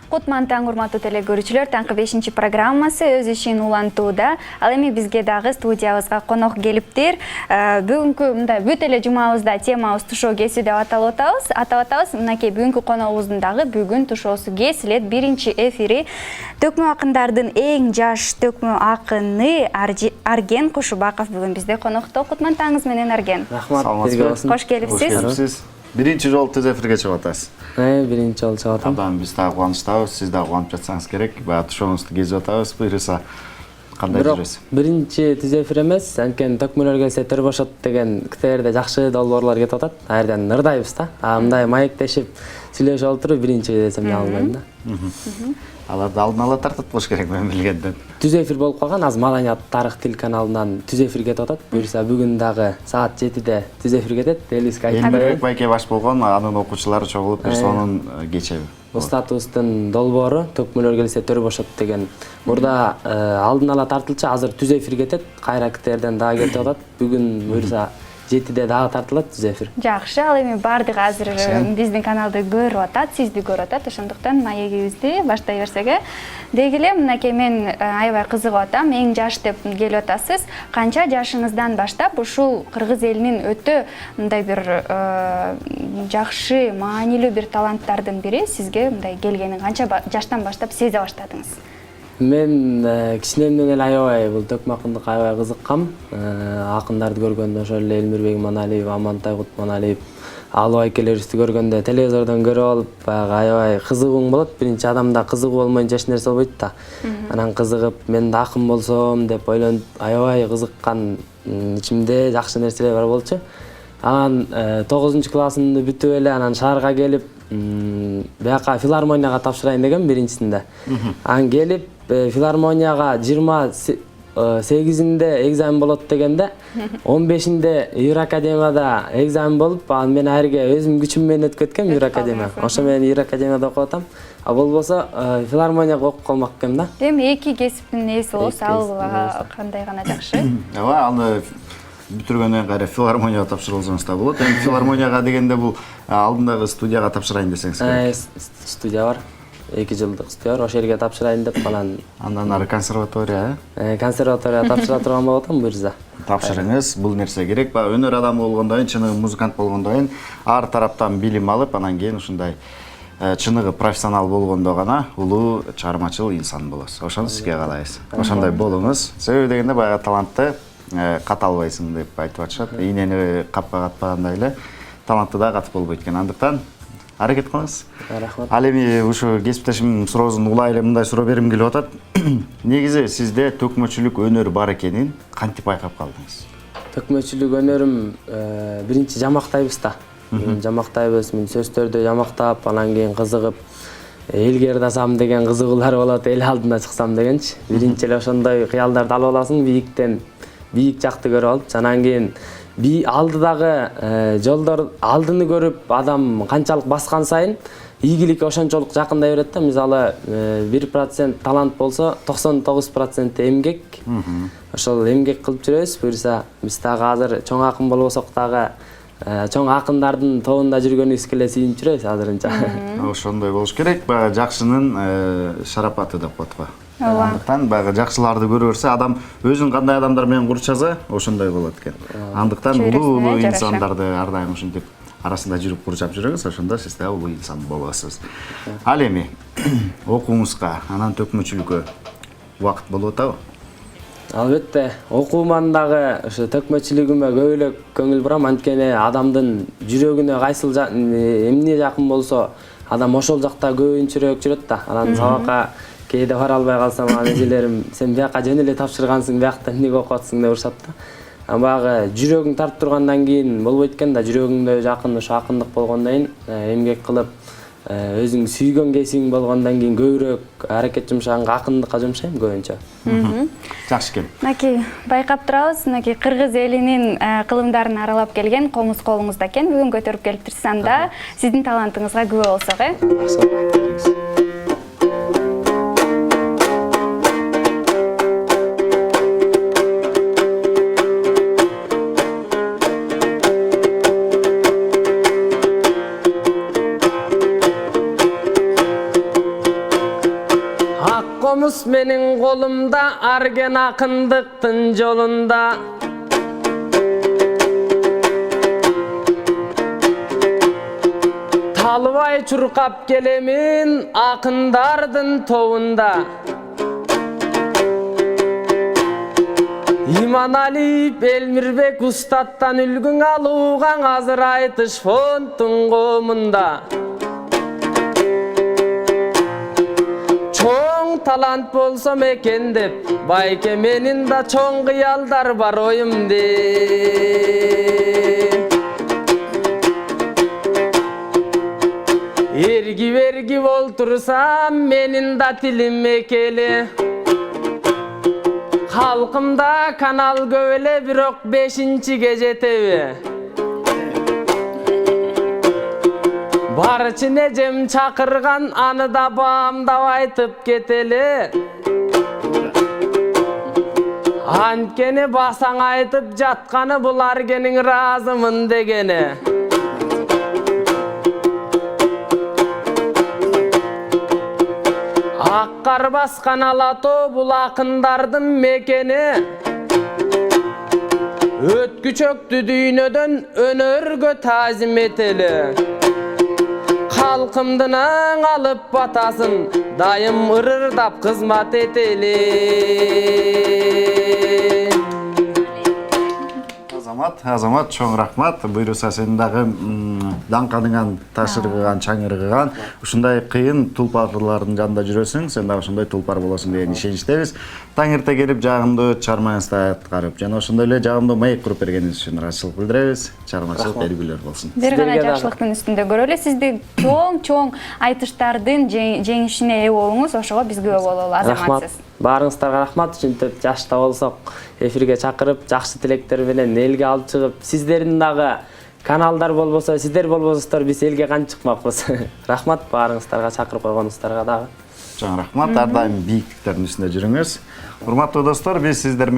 Кутман таң урматтуу теле көрүүчүлөр, таңкы 5-чи программасы өз ишин улантууда. Ал эми бизге дагы студиябызга конок келиптир. Бүгүнкү мындай бүт эле жумабызда темабыз тушоо кесүү деп атап атабыз. Мынакей бүгүнкү коногубуздун дагы бүгүн тушоосу кесилет. Биринчи эфири төкмө акындардын эң жаш төкмө акыны Арген Кушубаков бүгүн бизде конокто. Кутман таңыңыз менен Арген. Рахмат. Кош келипсиз. Биринчи жолу түз эфирге чыгып атасыз. Биринчи жолу чыгып атам. Абдан биз дагы кубанычтабыз, сиз дагы кубанып жатсаңыз керек. Баягы тушооңузду кезип атабыз. Буюрса кандай жүрөсүз? Биринчи түз эфир эмес, анткени төкмөлөр келсе төр бошот деген китеберде жакшы долбоорлор кетип атат. А жерден ырдайбыз да. Мындай маектешип сүйлөшүп отуруп биринчи десем албайм да. Аларды алдын ала тартып болуш керек мен билгенден. Түз эфир болуп калган, азыр Маданият тарых тил каналынан түз эфир кетип атат. Буюрса бүгүн дагы саат 7-де түз эфир кетет. Элиске Элмирбек байке баш болгон, анын окуучулары чогулуп бир сонун кечеби. Устатыбыздын долбоору төкмөлөр келсе төр бошот деген. Мурда алдын ала тартылчу, азыр түз эфир кетет. Кайра китеберден дагы кетип атат. Бүгүн буюрса 7-де дагы тартылат түз эфир. Жакшы, ал эми бардыгы азыр биздин каналды көрүп атат, сизди көрүп атат. Ошондуктан маегибизди баштай берсек. Деги эле мынакей мен аябай кызыгып атам. Эң жаш деп келип атасыз. Канча жашыңыздан баштап ушул кыргыз элинин өтө мындай бир жакшы, маанилүү бир таланттардын бири сизге мындай келгенин канча жаштан баштап сезе баштадыңыз? Мен кичинемден эле аябай бул төкмө акындыкка аябай кызыккам. Акындарды көргөндө ошол эле Элмирбек Иманалиев, Амантай Кутманалиев, Алуу айкелерибизди көргөндө телевизордон көрүп алып, баягы аябай кызыгууң болот. Биринчи адамда кызыгуу болмойнчо эч нерсе болбойт да. Анан кызыгып, мен да акын болсом деп ойлонуп, аябай кызыккан, ичимде жакшы нерселер бар болчу. Анан 9-классымды бүтүп эле анан шаарга келип, бияка филармонияга тапшырайын деген биринчисинде. Анан келип филармонияга 28-inde экзамен болот дегенде 15-inde Евроакадемияда экзамен болуп, анан мен айрге өзүм күчүм менен өтүп кеткем Евроакадемия. Ошо менен Евроакадемияда окуп атам. А болбосо филармонияга окуп калмак экем да. Эми эки кесиптин ээси болсо ал кандай гана жакшы. Ооба, аны бүтүргөндөн кайра филармонияга тапшырылсаңыз да болот. Эми филармонияга дегенде бул алдындагы студияга тапшырайын десеңиз керек. Студия бар. 2 жылдык студия бар. Ошо жерге тапшырайын деп анан ары консерватория, консерваторияга тапшыра турган болуп атам буюрса. Тапшырыңыз, бул нерсе керек. Баягы өнөр адамы болгондон кийин, чыныгы музыкант болгондон кийин ар тараптан билим алып, анан кийин ушундай чыныгы профессионал болгондо гана улуу чыгармачыл инсан болосуз. Ошону сизге каалайбыз. Ошондой болуңуз. Себеби дегенде баягы талантты ката албайсың деп айтып атышат. Ийнени капка катпагандай эле талантты да катып болбойт экен. Андыктан аракет кылыңыз. Рахмат. Ал эми ушу кесиптешимдин суроосун улай эле мындай суроо бергим келип атат. Негизи сизде төкмөчүлүк өнөр бар экенин кантип байкап калдыңыз? Төкмөчүлүк өнөрүм биринчи жамактайбыз да. Жамактайбыз, мен сөздөрдү жамактап, анан кийин кызыгып, элге ырдасам деген кызыгуулар болот, эл алдына чыксам дегенчи. Биринчи эле ошондой кыялдарды алып аласың, бийик жакты көрүп алып, анан кийин алдыдагы жолдор алдыны көрүп, адам канчалык баскан сайын ийгилик ошончолук жакындай берет да. Мисалы 1% талант болсо, 99% эмгек. Ошол эмгек кылып жүрөбүз. Буюрса биз дагы азыр чоң акын болбосок дагы чоң акындардын тобунда жүргөнүбүз келе сүйүнүп жүрөбүз азырынча. Ошондой болуш керек. Баягы жакшынын шарапаты деп коет го. Андыктан баягы жакшыларды көрө берсе, адам өзүн кандай адамдар менен курчаса, ошондой болот экен. Андыктан улуу инсандарды ар дайым ушинтип арасында жүрүп курчап жүрөңүз, ошондо сиз да улуу инсан болосуз. Ал эми окууңузга, анан төкмөчүлүккө убакыт болуп атабы? Албетте, окууман дагы ошо төкмөчүлүгүмө көп эле көңүл бурам, анткени адамдын жүрөгүнө кайсыл эмне жакын болсо, адам ошол жакта көбүнчөрөөк жүрөт да. Анан сабакка кээде бара албай калсам, эжелерим сен бияка жөн эле тапшыргансың, биякта эмнеге окуп атсың деп урушат да. Баягы жүрөгүң тартып тургандан кийин болбойт экен да, жүрөгүңдө жакын ошо акындык болгондон кийин эмгек кылып, өзүң сүйгөн кесибиң болгондон кийин көбүрөөк аракет жумшаганга акындыкка жумшайм көбүнчө. Жакшы экен. Мынакей байкап турабыз, мынакей кыргыз элинин кылымдарын аралап келген комуз колуңузда экен. Бүгүн көтөрүп келиптирсиз, анда сиздин талантыңызга күбө болсок, Ак комуз менин колумда, арген акындыктын жолунда. Талбай чуркап келемин акындардын тобунда. Иманалиев Элмирбек устаттан үлгүн алууга азыр айтыш фондтун комунда. Чоң талант болсом экен деп, байке менин да чоң кыялдар бар оюмде. Эрги болтурсам менин да тилим экеле. Халкымда канал көп эле, бирок 5-чиге жетеби? Барчын эжем чакырган, аны да баамдап айтып кетели. Анткени басаң айтып жатканы бул аргениң разымын дегени. Аккар баскан Алатоо бул акындардын мекени. Өткүчөктү дүйнөдөн өнөргө таазим этели. Халкымдын аң алып батасын, дайым ырырдап кызмат этели. Азамат, чоң рахмат. Буйруса сен дагы даңканыңан, ташыргыган, чаңыргыган, ушундай кыйын тулпарлардын жанында жүрөсүң, сен дагы ушундай тулпар болосуң деген ишеничтебиз. Таң эрте келип жагымдуу чыгармаңызды аткарып, жана ошондой эле жагымдуу маек куруп бергениңиз үчүн ыраазычылык билдиребиз. Чыгармачылык белгилер болсун. Бир гана жакшылыктын үстүндө көрөлү. Сизди чоң айтыштардын жеңишине ээ болуңуз, ошого биз күбө бололу, азаматсыз. Баарыңыздарга рахмат. Ушинтип жашта болсок эфирге чакырып, жакшы тилектер менен элге алып чыгып, сиздердин дагы каналдар болбосо, сиздер болбосоңуздар биз элге кантип чыкмакпыз. Рахмат баарыңыздарга, чакырып койгонуңуздарга дагы. Чоң рахмат. Ар дайым бийиктиктердин үстүндө жүрүңүз. Урматтуу достор, биз сиздер